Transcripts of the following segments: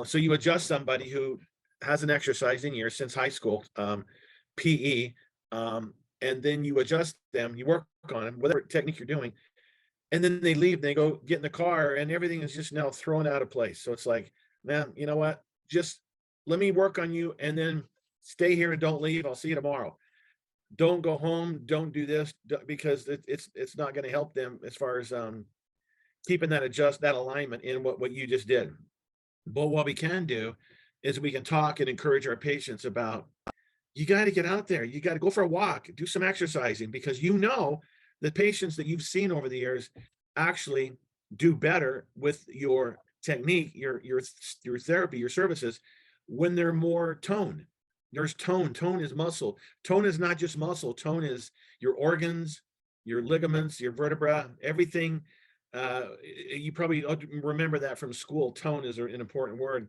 So you adjust somebody who hasn't exercised in years since high school, PE, and then you adjust them, you work on them, whatever technique you're doing, and then they leave, they go get in the car, and everything is just now thrown out of place. So it's like, man, you know what? Just let me work on you, and then stay here and don't leave. I'll see you tomorrow. Don't go home. Don't do this because it's not going to help them as far as keeping that alignment in what you just did. But what we can do is we can talk and encourage our patients about, you got to get out there. You got to go for a walk, do some exercising, because the patients that you've seen over the years actually do better with your technique, your therapy, your services when they're more toned. There's tone. Tone is muscle. Tone is not just muscle. Tone is your organs, your ligaments, your vertebra, everything. You probably remember that from school. Tone is an important word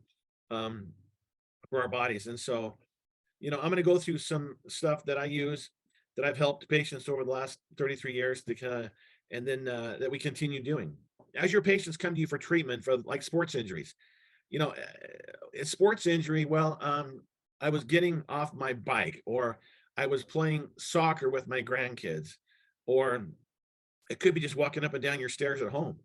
for our bodies. And so, I'm going to go through some stuff that I use that I've helped patients over the last 33 years to kind of, and then that we continue doing. As your patients come to you for treatment for like sports injuries, a sports injury, I was getting off my bike, or I was playing soccer with my grandkids, or it could be just walking up and down your stairs at home.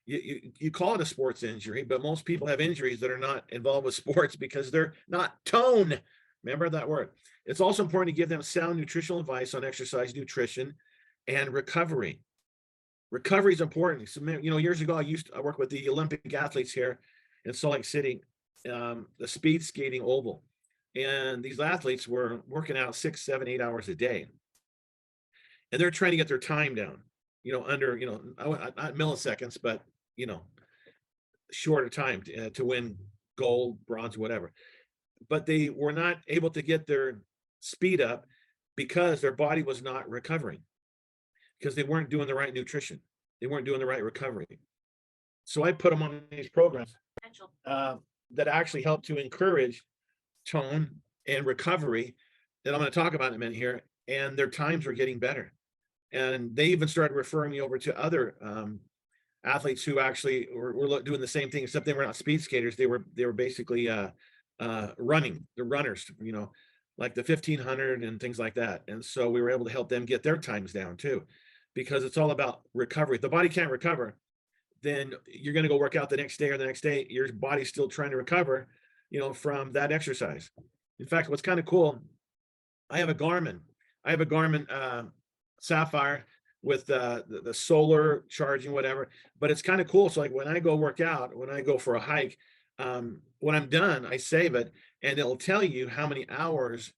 You call it a sports injury, but most people have injuries that are not involved with sports because they're not toned. Remember that word. It's also important to give them sound nutritional advice on exercise, nutrition, and recovery. Recovery is important. So, years ago, I worked with the Olympic athletes here in Salt Lake City, the speed skating oval. And these athletes were working out 6, 7, 8 hours a day. And they're trying to get their time down, under, not milliseconds, but, shorter time to win gold, bronze, whatever. But they were not able to get their speed up because their body was not recovering, because they weren't doing the right nutrition. They weren't doing the right recovery. So I put them on these programs that actually help to encourage tone and recovery that I'm going to talk about in a minute here. And their times were getting better. And they even started referring me over to other athletes who actually were doing the same thing, except they were not speed skaters. They were basically running, the runners, like the 1500 and things like that. And so we were able to help them get their times down too, because it's all about recovery. If the body can't recover, then you're going to go work out the next day or the next day. Your body's still trying to recover, from that exercise. In fact, what's kind of cool, I have a Garmin Sapphire with the solar charging, whatever, but it's kind of cool. So like when I go work out, when I go for a hike, when I'm done, I save it, and it'll tell you how many hours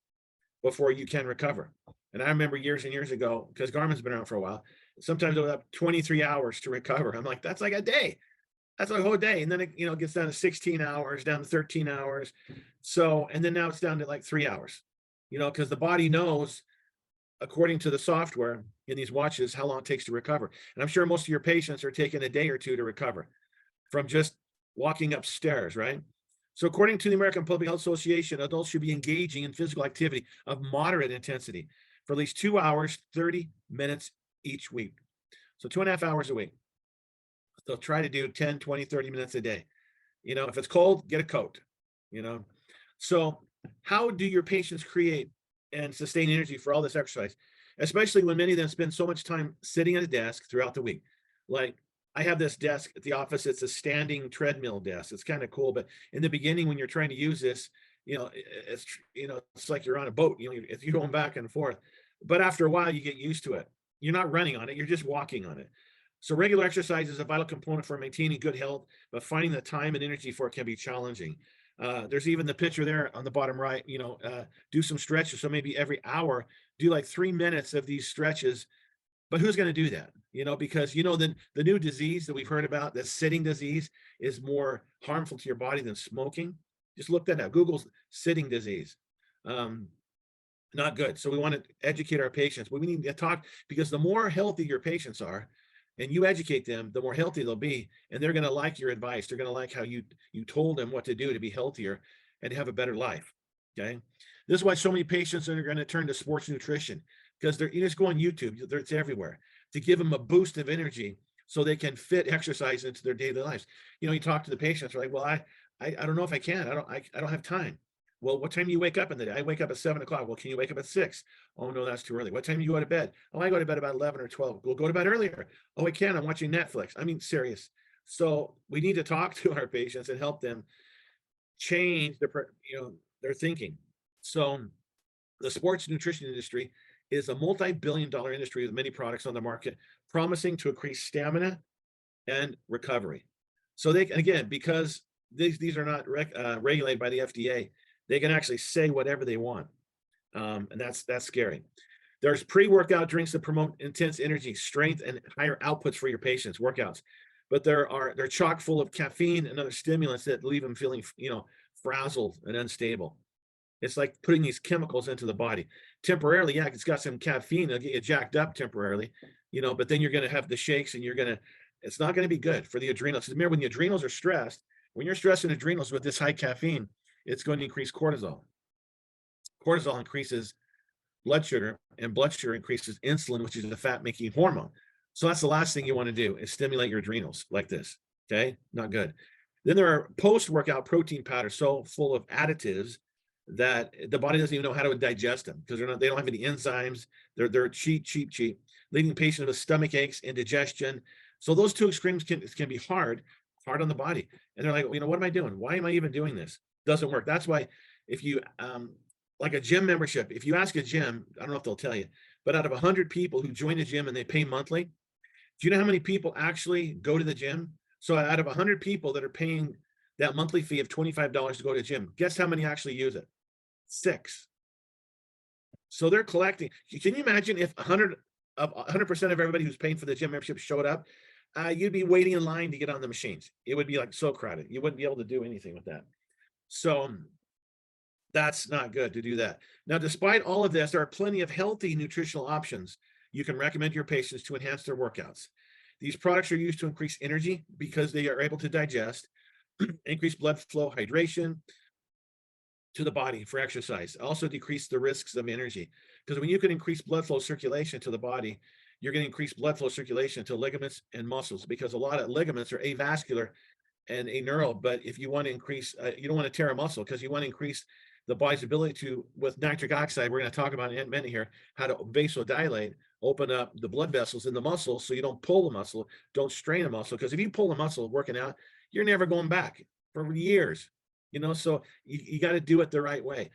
before you can recover. And I remember years and years ago, because Garmin's been around for a while, sometimes it'll have 23 hours to recover. I'm like, that's like a day. That's like a whole day. And then it gets down to 16 hours, down to 13 hours. So, and then now it's down to like 3 hours, because the body knows, according to the software in these watches, how long it takes to recover. And I'm sure most of your patients are taking a day or two to recover from just walking upstairs, right? So according to the American Public Health Association, adults should be engaging in physical activity of moderate intensity for at least 2 hours, 30 minutes each week. So 2.5 hours a week. They'll try to do 10, 20, 30 minutes a day. If it's cold, get a coat, So how do your patients create and sustain energy for all this exercise, especially when many of them spend so much time sitting at a desk throughout the week? Like, I have this desk at the office. It's a standing treadmill desk. It's kind of cool. But in the beginning, when you're trying to use this, it's like you're on a boat, if you're going back and forth. But after a while, you get used to it. You're not running on it. You're just walking on it. So regular exercise is a vital component for maintaining good health, but finding the time and energy for it can be challenging. There's even the picture there on the bottom right, do some stretches. So maybe every hour, do like 3 minutes of these stretches. But who's going to do that? Because the new disease that we've heard about, the sitting disease, is more harmful to your body than smoking. Just look that up. Google's sitting disease. Not good. So we want to educate our patients. But we need to talk, because the more healthy your patients are, and you educate them, the more healthy they'll be, and they're going to like your advice. They're going to like how you told them what to do to be healthier and have a better life. Okay, this is why so many patients are going to turn to sports nutrition, because you just go on YouTube, it's everywhere, to give them a boost of energy so they can fit exercise into their daily lives. You talk to the patients, right? Well, I don't know if I can. I don't have time. Well, what time do you wake up in the day? I wake up at 7 o'clock. Well, can you wake up at 6? Oh no, that's too early. What time do you go to bed? Oh, I go to bed about 11 or 12. We'll go to bed earlier. Oh, I can. I'm watching Netflix. I mean, serious. So we need to talk to our patients and help them change their thinking. So the sports nutrition industry is a multi-billion-dollar industry with many products on the market, promising to increase stamina and recovery. So they again, because these are not regulated by the FDA, they can actually say whatever they want, and that's scary. There's pre-workout drinks that promote intense energy, strength, and higher outputs for your patients' workouts, but they're chock full of caffeine and other stimulants that leave them feeling frazzled and unstable. It's like putting these chemicals into the body temporarily. Yeah, it's got some caffeine. It'll get you jacked up temporarily, but then you're going to have the shakes and it's not going to be good for the adrenals. Remember, when the adrenals are stressed, when you're stressing adrenals with this high caffeine, it's going to increase cortisol. Cortisol increases blood sugar, and blood sugar increases insulin, which is a fat making hormone. So that's the last thing you want to do is stimulate your adrenals like this. Okay, not good. Then there are post-workout protein powders so full of additives that the body doesn't even know how to digest them because they don't have any enzymes. They're cheap, leaving patients with stomach aches, indigestion. So those two extremes can be hard on the body. And they're like, what am I doing? Why am I even doing this? Doesn't work. That's why if you like a gym membership, if you ask a gym, I don't know if they'll tell you, but out of 100 people who join a gym and they pay monthly, do you know how many people actually go to the gym? So out of 100 people that are paying that monthly fee of $25 to go to the gym, guess how many actually use it? 6. So they're collecting. Can you imagine if 100% of everybody who's paying for the gym membership showed up? You'd be waiting in line to get on the machines. It would be like so crowded. You wouldn't be able to do anything with that. So that's not good to do that. Now, despite all of this, there are plenty of healthy nutritional options you can recommend to your patients to enhance their workouts. These products are used to increase energy because they are able to digest, increase blood flow, hydration to the body for exercise, also decrease the risks of energy. Because when you can increase blood flow circulation to the body, you're going to increase blood flow circulation to ligaments and muscles because a lot of ligaments are avascular and aneural. But if you want to increase, you don't want to tear a muscle because you want to increase the body's ability to, with nitric oxide, we're going to talk about in a minute here, how to vasodilate, open up the blood vessels in the muscle so you don't pull the muscle, don't strain a muscle. Because if you pull a muscle working out, you're never going back for years. So you got to do it the right way.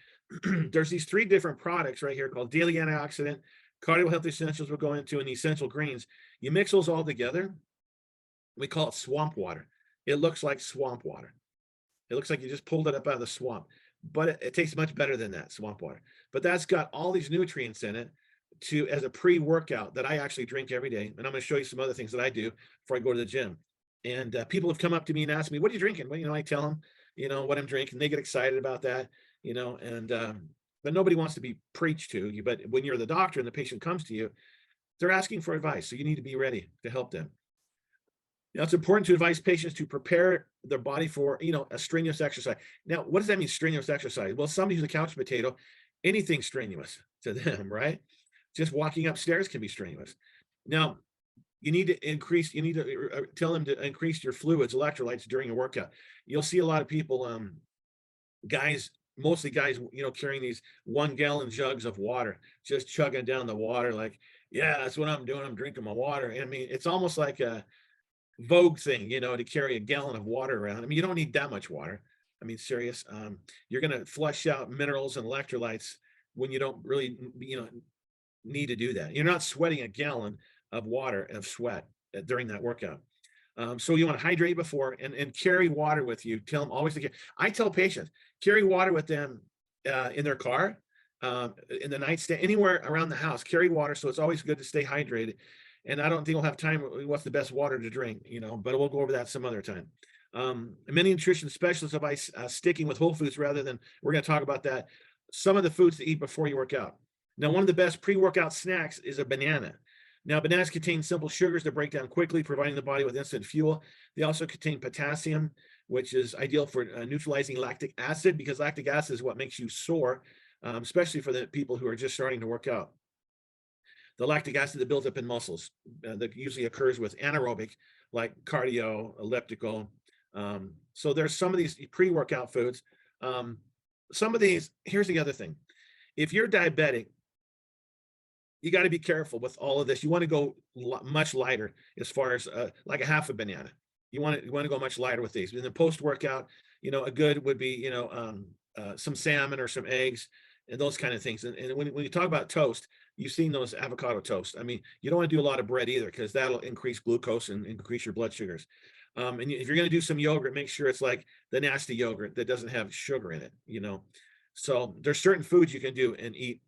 There's these 3 different products right here called Daily Antioxidant, Cardio Health Essentials we'll go into, and Essential Greens. You mix those all together. We call it swamp water. It looks like swamp water. It looks like you just pulled it up out of the swamp, but it tastes much better than that swamp water. But that's got all these nutrients in it as a pre-workout that I actually drink every day. And I'm going to show you some other things that I do before I go to the gym. And people have come up to me and asked me, what are you drinking? Well, I tell them, what I'm drinking. They get excited about that, but nobody wants to be preached to. But when you're the doctor and the patient comes to you, they're asking for advice. So you need to be ready to help them. Now, it's important to advise patients to prepare their body for, a strenuous exercise. Now, what does that mean, strenuous exercise? Well, somebody who's a couch potato, anything strenuous to them, right? Just walking upstairs can be strenuous. Now, you need to tell them to increase your fluids, electrolytes during a workout. You'll see a lot of people, mostly guys, carrying these 1-gallon jugs of water, just chugging down the water like, yeah, that's what I'm doing. I'm drinking my water. I mean, it's almost like a Vogue thing, to carry a gallon of water around. I mean, you don't need that much water. I mean, serious. You're going to flush out minerals and electrolytes when you don't really, need to do that. You're not sweating a gallon of water of sweat during that workout. So you want to hydrate before and carry water with you. Tell them always to carry. I tell patients, carry water with them in their car, in the nightstand, anywhere around the house, carry water. So it's always good to stay hydrated. And I don't think we'll have time. What's the best water to drink, but we'll go over that some other time. Many nutrition specialists advise sticking with whole foods rather than, we're going to talk about that. Some of the foods to eat before you work out. Now, one of the best pre-workout snacks is a banana. Now, bananas contain simple sugars that break down quickly, providing the body with instant fuel. They also contain potassium, which is ideal for neutralizing lactic acid, because lactic acid is what makes you sore, especially for the people who are just starting to work out. The lactic acid that builds up in muscles that usually occurs with anaerobic, like cardio, elliptical, So there's some of these pre-workout foods. Um, some of these, here's the other thing. If you're diabetic, you got to be careful with all of this. You want to go much lighter as far as like a half a banana. You want to go much lighter with these. In the post workout, a good would be some salmon or some eggs and those kind of things. And when you talk about toast, you've seen those avocado toast. I mean, you don't want to do a lot of bread either because that'll increase glucose and increase your blood sugars. And if you're going to do some yogurt, make sure it's like the nasty yogurt that doesn't have sugar in it. So there's certain foods you can do and eat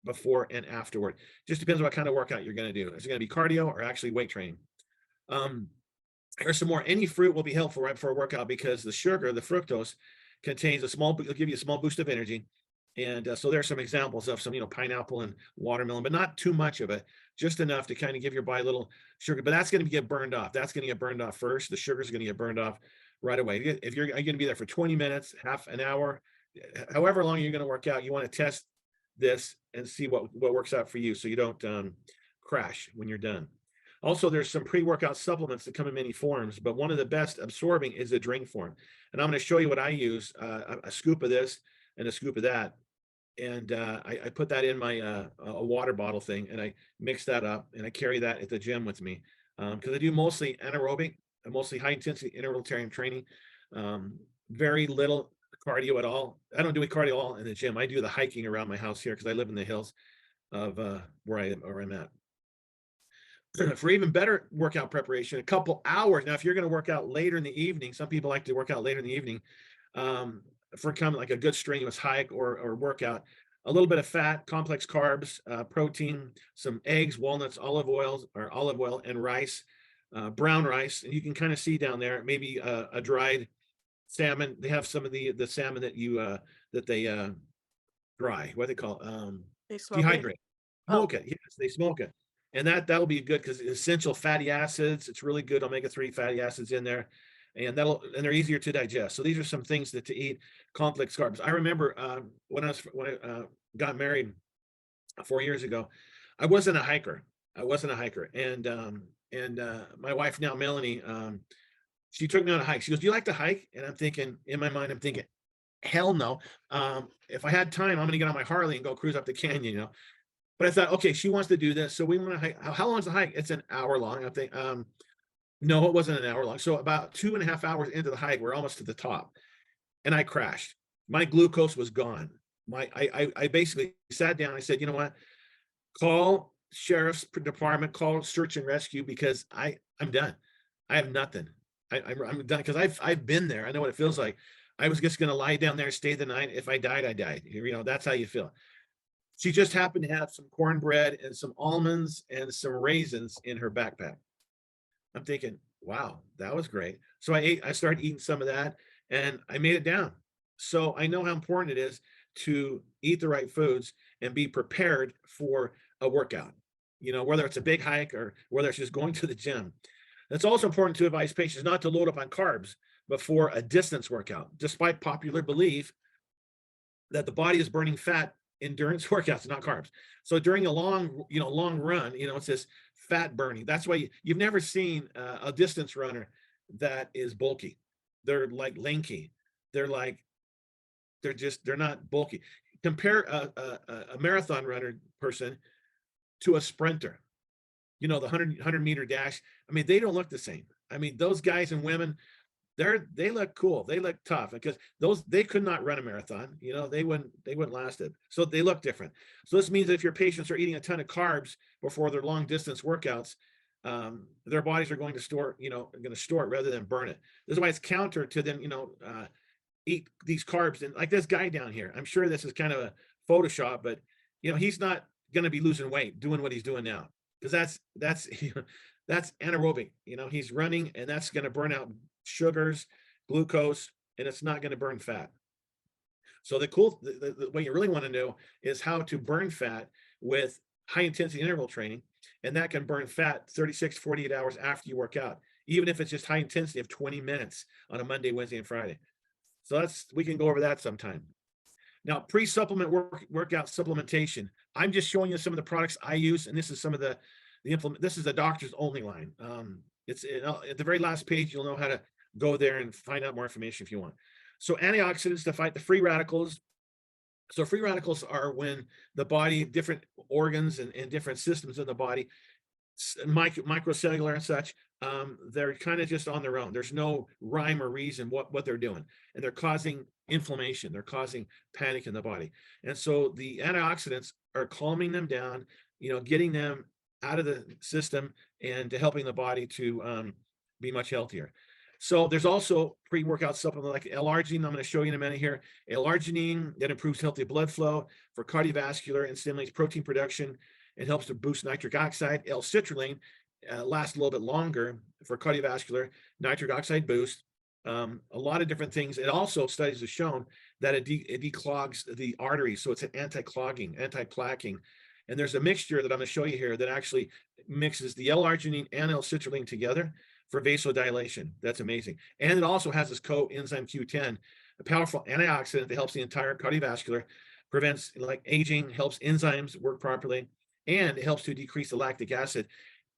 before and afterward. Just depends on what kind of workout you're going to do. Is it going to be cardio or actually weight training? Here's some more. Any fruit will be helpful right before a workout because the sugar, the fructose, contains it'll give you a small boost of energy. And so there's some examples of some, pineapple and watermelon, but not too much of it, just enough to kind of give your body a little sugar. But that's going to get burned off. That's going to get burned off first. The sugar is going to get burned off right away. If you're going to be there for 20 minutes, half an hour, however long you're going to work out, you want to test this and see what works out for you so you don't crash when you're done. Also, there's some pre-workout supplements that come in many forms, but one of the best absorbing is a drink form. And I'm going to show you what I use, a scoop of this and a scoop of that. And I put that in my a water bottle thing, and I mix that up, and I carry that at the gym with me because I do mostly anaerobic, mostly high-intensity interval training, very little cardio at all. I don't do any cardio at all in the gym. I do the hiking around my house here because I live in the hills of where I'm at. For even better workout preparation, a couple hours. Now, if you're going to work out later in the evening, some people like to work out later in the evening for kind of like a good strenuous hike or workout. A little bit of fat, complex carbs, protein, some eggs, walnuts, olive oil, and rice, brown rice. And you can kind of see down there, maybe a dried salmon. They have some of the salmon that they dry. What they call They smoke it? dehydrate, Oh, smoke it. Yes, they smoke it, and that'll be good because essential fatty acids. It's really good omega-3 fatty acids in there, and they're easier to digest. So these are some things that to eat. Complex carbs. I remember when I got married 4 years ago, I wasn't a hiker. And my wife now, Melanie, she took me on a hike. She goes, "Do you like to hike?" And I'm thinking, in my mind, hell no. If I had time, I'm going to get on my Harley and go cruise up the canyon. But I thought, okay, she wants to do this, so we want to hike. How long is the hike? It's an hour long. I think, no, it wasn't an hour long. So about 2.5 hours into the hike, we're almost to the top, and I crashed. My glucose was gone. I basically sat down. I said, you know what? Call sheriff's department, call search and rescue because I'm done. I have nothing. I'm done because I've been there. I know what it feels like. I was just going to lie down there, stay the night. If I died, I died. That's how you feel. She just happened to have some cornbread and some almonds and some raisins in her backpack. I'm thinking, wow, that was great. So I started eating some of that and I made it down. So I know how important it is to eat the right foods and be prepared for a workout, whether it's a big hike or whether it's just going to the gym. It's also important to advise patients not to load up on carbs before a distance workout, despite popular belief that the body is burning fat endurance workouts, not carbs. So during a long run, it's this fat burning. That's why you've never seen a distance runner that is bulky. They're like lanky. They're not bulky. Compare a marathon runner person to a sprinter. The 100-meter dash. I mean, they don't look the same. I mean, those guys and women, they look cool. They look tough because they could not run a marathon. They wouldn't last it. So they look different. So this means that if your patients are eating a ton of carbs before their long distance workouts, their bodies are going to store it rather than burn it. This is why it's counter to them, eat these carbs. And like this guy down here, I'm sure this is kind of a Photoshop, but he's not going to be losing weight doing what he's doing now because that's that's anaerobic. He's running and that's going to burn out sugars, glucose, and it's not going to burn fat. So the way you really want to know is how to burn fat with high intensity interval training, and that can burn fat 36 48 hours after you work out, even if it's just high intensity of 20 minutes on a Monday, Wednesday, and Friday. So we can go over that sometime. Now, pre-supplement workout supplementation. I'm just showing you some of the products I use, and this is some of the implement. This is the doctor's only line. It's at the very last page. You'll know how to go there and find out more information if you want. So antioxidants to fight the free radicals. So free radicals are when the body, different organs and different systems in the body, microcellular and such, they're kind of just on their own. There's no rhyme or reason what they're doing, and they're causing inflammation. They're causing panic in the body. And so the antioxidants are calming them down, getting them out of the system and to helping the body to be much healthier. So there's also pre-workout supplement like L-arginine. I'm going to show you in a minute here. L-arginine that improves healthy blood flow for cardiovascular and stimulates protein production. It helps to boost nitric oxide. L-citrulline lasts a little bit longer for cardiovascular nitric oxide boost. A lot of different things. It also, studies have shown that it declogs the arteries. So it's an anti-clogging, anti-plaquing. And there's a mixture that I'm going to show you here that actually mixes the L-arginine and L-citrulline together for vasodilation. That's amazing. And it also has this coenzyme Q10, a powerful antioxidant that helps the entire cardiovascular, prevents like aging, helps enzymes work properly, and it helps to decrease the lactic acid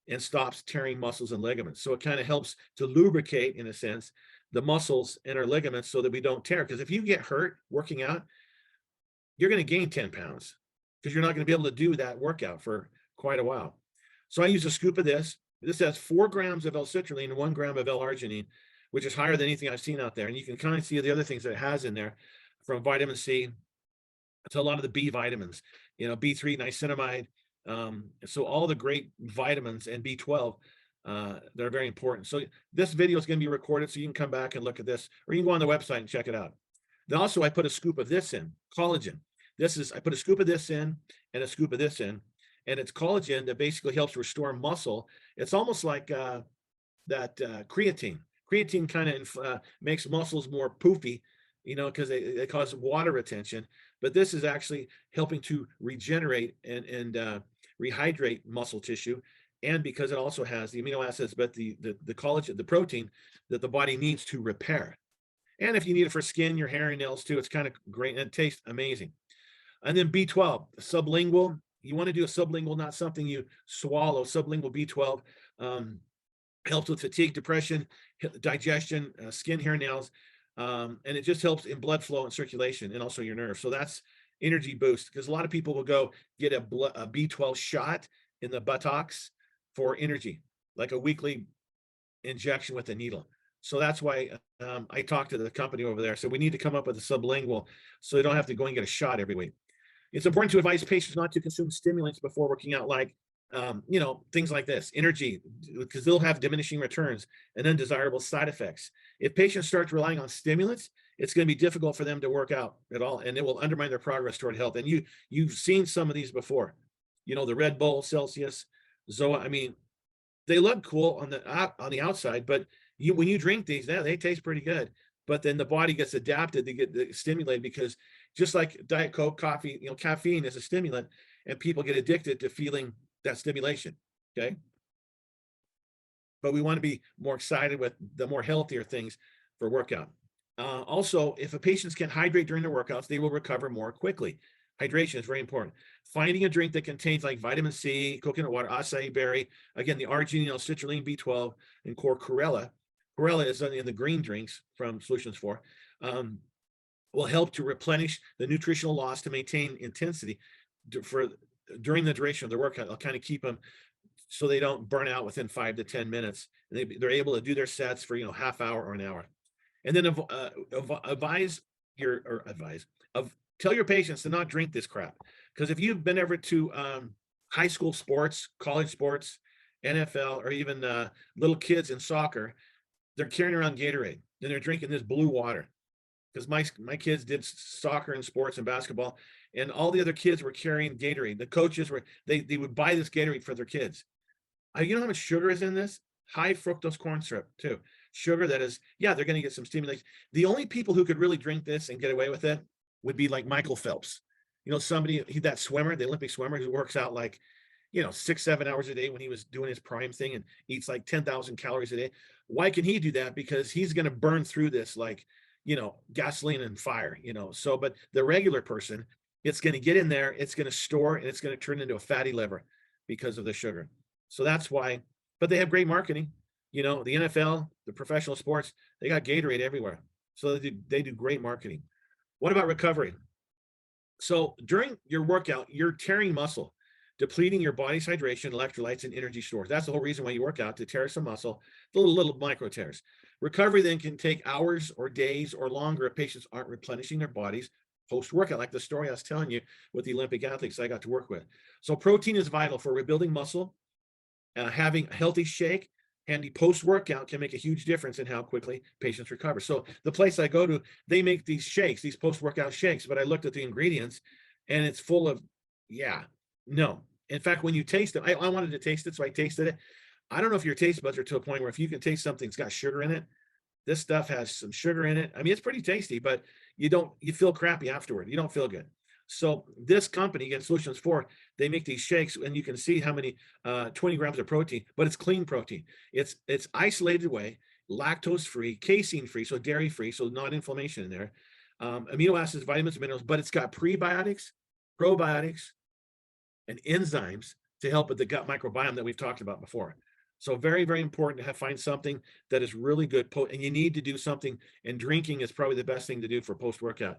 and stops tearing muscles and ligaments. So it kind of helps to lubricate, in a sense, the muscles and our ligaments so that we don't tear. Because if you get hurt working out, you're going to gain 10 pounds because you're not going to be able to do that workout for quite a while. So I use a scoop of this. This has 4 grams of L-citrulline and 1 gram of L-arginine, which is higher than anything I've seen out there. And you can kind of see the other things that it has in there, from vitamin C to a lot of the B vitamins, B3, niacinamide. So all the great vitamins and B12, they're very important. So this video is going to be recorded, so you can come back and look at this, or you can go on the website and check it out. Then also I put a scoop of this in, collagen. I put a scoop of this in and a scoop of this in, and it's collagen that basically helps restore muscle. It's almost like that creatine. Creatine kind of makes muscles more poofy, because they cause water retention. But this is actually helping to regenerate and rehydrate muscle tissue, and because it also has the amino acids, but the collagen, the protein that the body needs to repair. And if you need it for skin, your hair and nails too, it's kind of great, and it tastes amazing. And then B12, sublingual. You want to do a sublingual, not something you swallow. Sublingual B12 helps with fatigue, depression, digestion, skin, hair, nails, and it just helps in blood flow and circulation, and also your nerves. So that's energy boost, because a lot of people will go get a B12 shot in the buttocks for energy, like a weekly injection with a needle. So that's why I talked to the company over there. So we need to come up with a sublingual so they don't have to go and get a shot every week. It's important to advise patients not to consume stimulants before working out, like, things like this, energy, because they'll have diminishing returns and undesirable side effects. If patients start relying on stimulants, it's going to be difficult for them to work out at all, and it will undermine their progress toward health. And you've seen some of these before, the Red Bull, Celsius, Zoa. I mean, they look cool on the outside, but when you drink these, they taste pretty good. But then the body gets adapted, they get stimulated, because just like Diet Coke, coffee, caffeine is a stimulant, and people get addicted to feeling that stimulation. Okay. But we want to be more excited with the more healthier things for workout. Also, if a patient can hydrate during their workouts, they will recover more quickly. Hydration is very important. Finding a drink that contains like vitamin C, coconut water, acai berry, again, the arginine, citrulline, B12, and core chlorella. Chlorella is in the green drinks from Solutions 4. Will help to replenish the nutritional loss to maintain intensity during the duration of the workout. I'll kind of keep them so they don't burn out within 5 to 10 minutes. And they're able to do their sets for half hour or an hour. And then tell your patients to not drink this crap, because if you've been ever to high school sports, college sports, NFL, or even little kids in soccer, they're carrying around Gatorade and they're drinking this blue water. Because my kids did soccer and sports and basketball, and all the other kids were carrying Gatorade. The coaches they would buy this Gatorade for their kids. You know how much sugar is in this? High fructose corn syrup too. Sugar that is, they're going to get some stimulation. The only people who could really drink this and get away with it would be like Michael Phelps. Somebody, that swimmer, the Olympic swimmer, who works out like, 6-7 hours a day when he was doing his prime thing, and eats like 10,000 calories a day. Why can he do that? Because he's going to burn through this like, gasoline and fire, so, but the regular person, it's going to get in there, it's going to store, and it's going to turn into a fatty liver because of the sugar. So that's why, but they have great marketing. You know, the NFL, the professional sports, they got Gatorade everywhere. So they do great marketing. What about recovery? So during your workout, you're tearing muscle, depleting your body's hydration, electrolytes, and energy stores. That's the whole reason why you work out, to tear some muscle, the little micro tears. Recovery then can take hours or days or longer if patients aren't replenishing their bodies post workout, like the story I was telling you with the Olympic athletes I got to work with. So protein is vital for rebuilding muscle. Having a healthy shake handy post workout can make a huge difference in how quickly patients recover. So the place I go to, they make these shakes, these post workout shakes, but I looked at the ingredients and it's full of, yeah, no. In fact, when you taste it, I wanted to taste it, so I tasted it. I don't know if your taste buds are to a point where if you can taste something that's got sugar in it, this stuff has some sugar in it. I mean, it's pretty tasty, but you feel crappy afterward. You don't feel good. So this company, again, Solutions 4, they make these shakes and you can see how many 20 grams of protein, but it's clean protein. It's isolated away, lactose free, casein free, so dairy free, so not inflammation in there. Amino acids, vitamins, minerals, but it's got prebiotics, probiotics, and enzymes to help with the gut microbiome that we've talked about before. So very, very important to find something that is really good. And you need to do something, and drinking is probably the best thing to do for post-workout.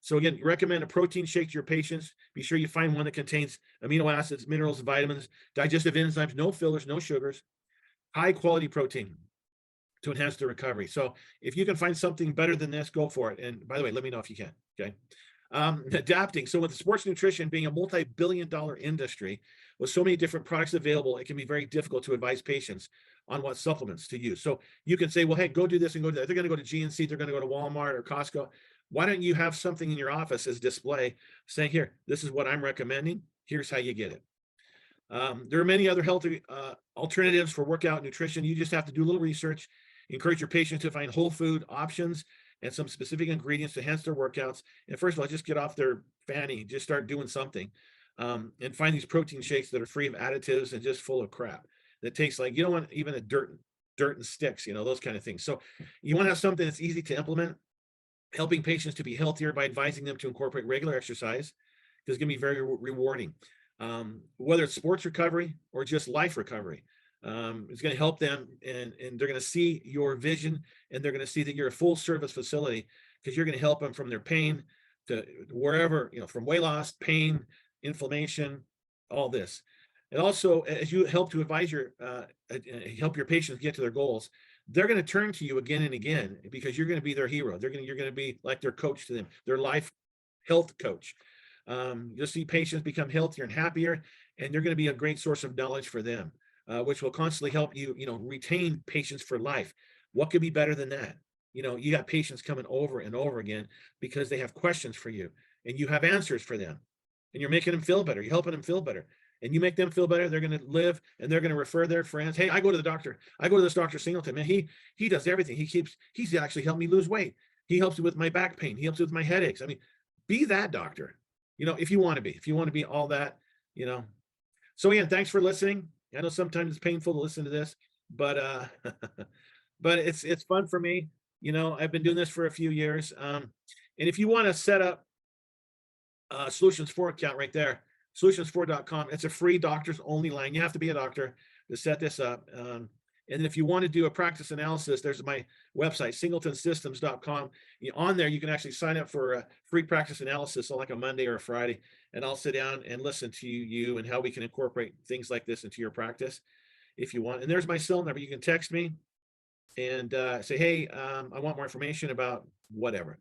So again, recommend a protein shake to your patients. Be sure you find one that contains amino acids, minerals, vitamins, digestive enzymes, no fillers, no sugars, high quality protein to enhance the recovery. So if you can find something better than this, go for it. And by the way, let me know if you can. Okay. Adapting. So with sports nutrition being a multi-billion-dollar industry with so many different products available, it can be very difficult to advise patients on what supplements to use. So you can say, well, hey, go do this and go do that. They're going to go to GNC, they're going to go to Walmart or Costco. Why don't you have something in your office as display saying, here, this is what I'm recommending. Here's how you get it. There are many other healthy alternatives for workout nutrition. You just have to do a little research, encourage your patients to find whole food options and some specific ingredients to enhance their workouts. And first of all, just get off their fanny, just start doing something, and find these protein shakes that are free of additives and just full of crap that tastes like, you don't want even a dirt and sticks, you know, those kind of things. So you want to have something that's easy to implement, helping patients to be healthier by advising them to incorporate regular exercise, because it's going to be very rewarding. Whether it's sports recovery or just life recovery, it's going to help them, and they're going to see your vision, and they're going to see that you're a full service facility, because you're going to help them from their pain to wherever, you know, from weight loss, pain, inflammation, all this. And also, as you help to advise help your patients get to their goals, they're going to turn to you again and again, because you're going to be their hero. You're going to be like their coach to them, their life health coach. You'll see patients become healthier and happier, and they're going to be a great source of knowledge for them, which will constantly help you, you know, retain patients for life. What could be better than that? You know, you got patients coming over and over again because they have questions for you, and you have answers for them, and you're making them feel better. You're helping them feel better, and you make them feel better. They're going to live, and they're going to refer their friends. Hey, I go to the doctor. I go to this Dr. Singleton, man. He does everything. He's actually helped me lose weight. He helps me with my back pain. He helps me with my headaches. I mean, be that doctor, you know, if you want to be all that, you know. So again, thanks for listening. I know sometimes it's painful to listen to this, but but it's fun for me. You know, I've been doing this for a few years. And if you want to set up Solutions 4 account right there, solutions4.com, it's a free doctors only line. You have to be a doctor to set this up. And if you want to do a practice analysis, there's my website, singletonsystems.com. On there, you can actually sign up for a free practice analysis on like a Monday or a Friday, and I'll sit down and listen to you and how we can incorporate things like this into your practice if you want. And there's my cell number. You can text me and say, hey, I want more information about whatever.